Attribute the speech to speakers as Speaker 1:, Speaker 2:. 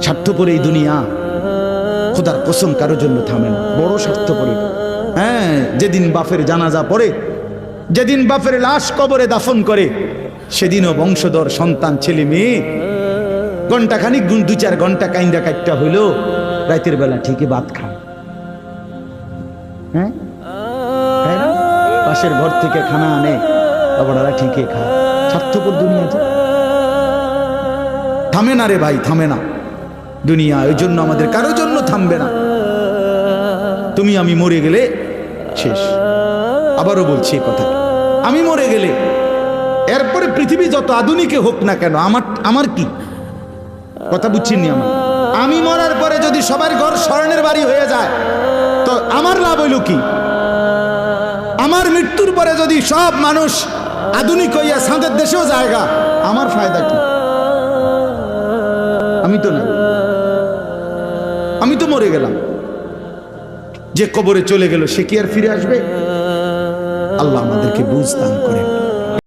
Speaker 1: স্বার্থপর এই দুনিয়া, খোদার কসম কারোর জন্য থামে না, বড় স্বার্থপর। হ্যাঁ, যেদিন বাপের জানাজা পড়ে, যেদিন বাপের লাশ কবরে দাফন করে, সেদিনও বংশধর সন্তান ছেলে মেয়ে ঘন্টাখানিক 2-4 ঘন্টা কাইন্দা কাটটা হইল, রাতের বেলা ঠিকই ভাত খায়। হ্যাঁ, পাশের ঘর থেকে খানা আনে, বাবারা ঠিকই খায়। স্বার্থপর দুনিয়া যে থামে না রে ভাই, থামে না দুনিয়া। ওই জন্য আমাদের কারোর জন্য থামবে না। তুমি আমি মরে গেলে শেষ। আবারও বলছি কথা, আমি মরে গেলে এরপরে পৃথিবী যত আধুনিকে হোক না কেন, আমার কি কথা বুঝছিনি? আমি মরার পরে যদি সবার ঘর স্বর্ণের বাড়ি হয়ে যায় তো আমার লাভ হইল কি? আমার মৃত্যুর পরে যদি সব মানুষ আধুনিক হইয়া সাঁদের দেশেও জায়গা, আমার ফায়দা কি? আমি তো না, আমি তো মরে গেলাম। যে কবরে চলে গেল সে কি আর ফিরে আসবে? আল্লাহ আমাদেরকে বুঝ দান করেন।